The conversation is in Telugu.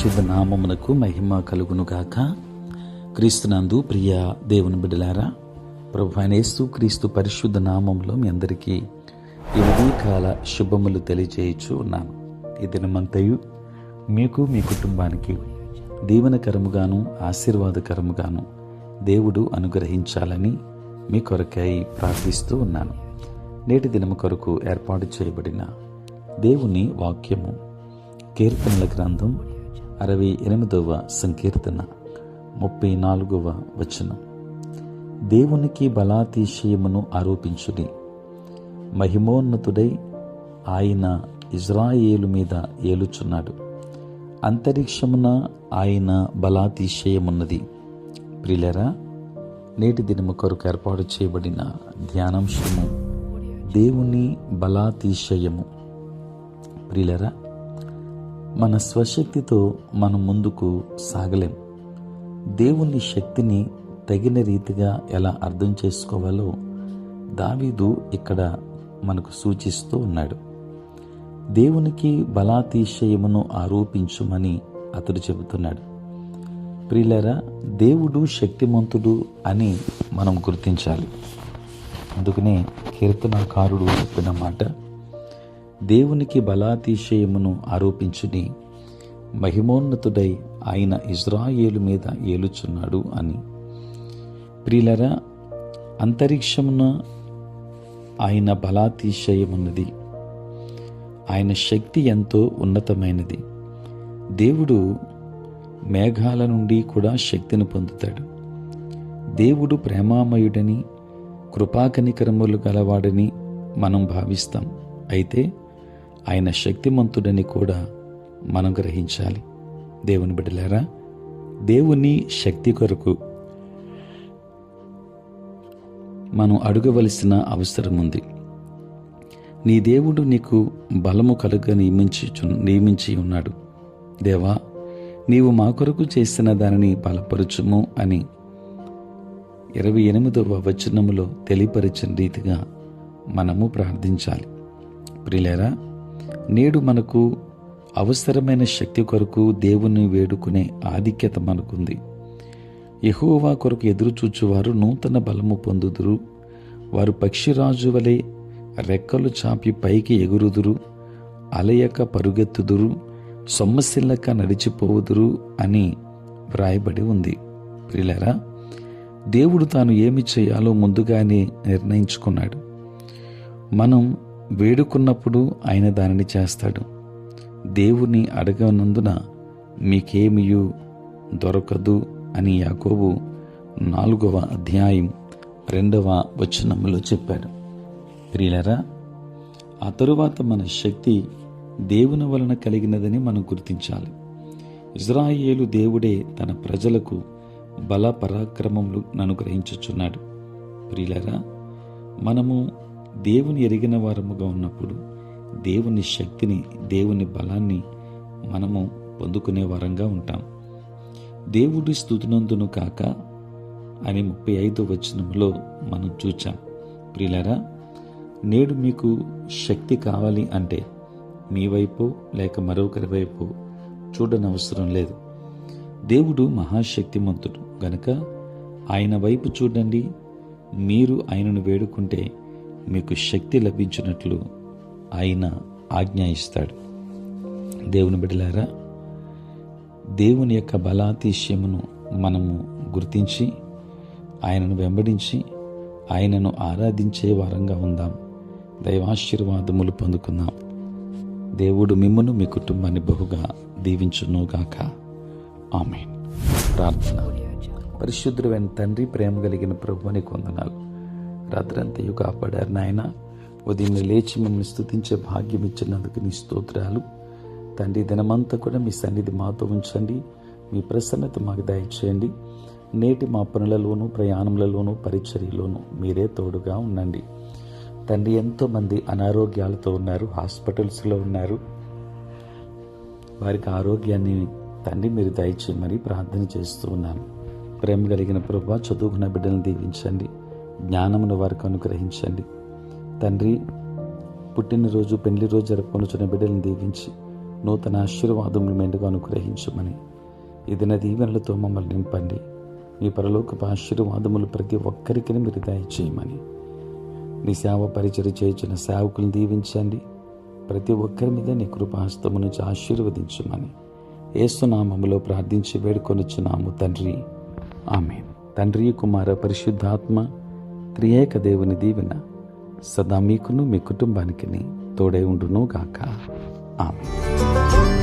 పరిశుద్ధ నామమునకు మహిమ కలుగునుగాక. క్రీస్తునందు ప్రియ దేవుని బిడ్డలారా, ప్రభువైన యేసు క్రీస్తు పరిశుద్ధ నామంలో మీ అందరికీ ఈ ఉదయకాల శుభములు తెలియజేయచ్చు ఉన్నాను. ఈ దినమంతయు మీకు మీ కుటుంబానికి దీవెనకరముగాను ఆశీర్వాదకరముగాను దేవుడు అనుగ్రహించాలని మీ కొరకై ప్రార్థిస్తూ ఉన్నాను. నేటి దినము కొరకు ఏర్పాటు చేయబడిన దేవుని వాక్యము కీర్తనల గ్రంథం 68వ సంకీర్తన 34వ వచనం. దేవునికి బలాతిశయమును ఆరోపించుడి, మహిమోన్నతుడై ఆయన ఇజ్రాయేలు మీద ఏలుచున్నాడు. అంతరిక్షమున ఆయన బలాతిశయమున్నది. ప్రియులారా, నేటి దినము కొరకు ఏర్పాటు చేయబడిన ధ్యానాంశము దేవుని బలాతిశయము. ప్రియులారా, మన స్వశక్తితో మనం ముందుకు సాగలేం. దేవుని శక్తిని తగిన రీతిగా ఎలా అర్థం చేసుకోవాలో దావీదు ఇక్కడ మనకు సూచిస్తూ ఉన్నాడు. దేవునికి బలాతిశయమును ఆరోపించుమని అతడు చెబుతున్నాడు. ప్రియులారా, దేవుడు శక్తిమంతుడు అని మనం గుర్తించాలి. అందుకనే కీర్తనాకారుడు చెప్పిన మాట, దేవునికి బలాతిశయమును ఆరోపించుని, మహిమోన్నతుడై ఆయన ఇజ్రాయేలు మీద ఏలుచున్నాడు అని. ప్రియులరా, అంతరిక్షమున ఆయన బలాతిశయమున్నది. ఆయన శక్తి ఎంతో ఉన్నతమైనది. దేవుడు మేఘాల నుండి కూడా శక్తిని పొందుతాడు. దేవుడు ప్రేమామయుడని, కృపాకనికరములు గలవాడని మనం భావిస్తాం. అయితే ఆయన శక్తిమంతుడని కూడా మనం గ్రహించాలి. దేవుని బిడ్డలారా, దేవుని శక్తి కొరకు మనం అడగవలసిన అవసరం ఉంది. నీ దేవుడు నీకు బలము కలుగ నియమించి ఉన్నాడు. దేవా, నీవు మా కొరకు చేసిన దానిని బలపరుచుము అని 28వ వచనములో తెలియపరిచిన రీతిగా మనము ప్రార్థించాలి. ప్రియులారా, నేడు మనకు అవసరమైన శక్తి కొరకు దేవుని వేడుకునే ఆధిక్యత మనకుంది. యెహోవా కొరకు ఎదురుచూచువారు నూతన బలము పొందుదురు. వారు పక్షిరాజు వలె రెక్కలు చాపి పైకి ఎగురుదురు. అలయక పరుగెత్తుదురు, సొమ్మసిల్లక నడిచిపోవుదురు అని వ్రాయబడి ఉంది. ప్రియులారా, దేవుడు తాను ఏమి చేయాలో ముందుగానే నిర్ణయించుకున్నాడు. మనం వేడుకున్నప్పుడు ఆయన దానిని చేస్తాడు. దేవుని అడగనందున మీకేమియు దొరకదు అని యాకోబు 4వ అధ్యాయం 2వ వచనములో చెప్పాడు. ప్రియులారా, ఆ తరువాత మన శక్తి దేవుని వలన కలిగినదని మనం గుర్తించాలి. ఇజ్రాయేలు దేవుడే తన ప్రజలకు బల పరాక్రమములు అనుగ్రహించుచున్నాడు. ప్రియులారా, మనము దేవుని ఎరిగిన వారముగా ఉన్నప్పుడు దేవుని శక్తిని, దేవుని బలాన్ని మనము పొందుకునే వారంగా ఉంటాం. దేవుడి స్తుతినందును కాక అని 35వ వచనంలో మనం చూచాం. ప్రియులారా, నేడు మీకు శక్తి కావాలి అంటే మీ వైపు లేక మరొకరి వైపు చూడనవసరం లేదు. దేవుడు మహాశక్తిమంతుడు గనుక ఆయన వైపు చూడండి. మీరు ఆయనను వేడుకుంటే మీకు శక్తి లభించినట్లు ఆయన ఆజ్ఞ ఇస్తాడు. దేవుని బిడ్డలారా, దేవుని యొక్క బలాతిశయమును మనము గుర్తించి ఆయనను వెంబడించి ఆయనను ఆరాధించే వారంగా ఉందాం. దైవాశీర్వాదములు పొందుకుందాం. దేవుడు మిమ్మును మీ కుటుంబాన్ని బహుగా దీవించునుగాక. ఆమేన్. ప్రార్థన. పరిశుద్ధుడైన తండ్రి, ప్రేమ కలిగిన ప్రభువుని వందనాలు. రాత్రంతయు కాపాడారు నాయన. ఉదయం లేచి మిమ్మల్ని స్తుతించే భాగ్యం ఇచ్చినందుకు నీ స్తోత్రాలు తండ్రి. దినమంతా కూడా మీ సన్నిధి మాతో ఉంచండి. మీ ప్రసన్నత మాకు దయచేయండి. నేటి మా పనులలోనూ, ప్రయాణములలోనూ, పరిచర్యలోనూ మీరే తోడుగా ఉండండి తండ్రి. ఎంతోమంది అనారోగ్యాలతో ఉన్నారు, హాస్పిటల్స్లో ఉన్నారు. వారికి ఆరోగ్యాన్ని తండ్రి మీరు దయచేయమని ప్రార్థన చేస్తూ ఉన్నాను. ప్రేమ కలిగిన ప్రభువా, చదువుకున్న బిడ్డలను దీవించండి. జ్ఞానమును వారికి అనుగ్రహించండి తండ్రి. పుట్టినరోజు, పెళ్లి రోజు జరుపుకొనుచున్న బిడ్డలను దీవించి నూతన ఆశీర్వాదములు మెండుగా అనుగ్రహించమని ఈ దిన దీవెనలతో మమ్మల్ని నింపండి. మీ పరలోకపు ఆశీర్వాదములు ప్రతి ఒక్కరికి మీరు దయచేయమని, నీ సేవ పరిచయం చేయించిన సేవకులను దీవించండి. ప్రతి ఒక్కరి మీద నీ కృపాహస్తము నుంచి ఆశీర్వదించమని యేసు నామములో ప్రార్థించి వేడుకొనుచున్నాము తండ్రి, ఆమేన్. తండ్రి, కుమార, పరిశుద్ధాత్మ త్రియేక దేవుని దీవెన సదా మీకును మీ కుటుంబానికి తోడై ఉండును గాక. ఆమేన్.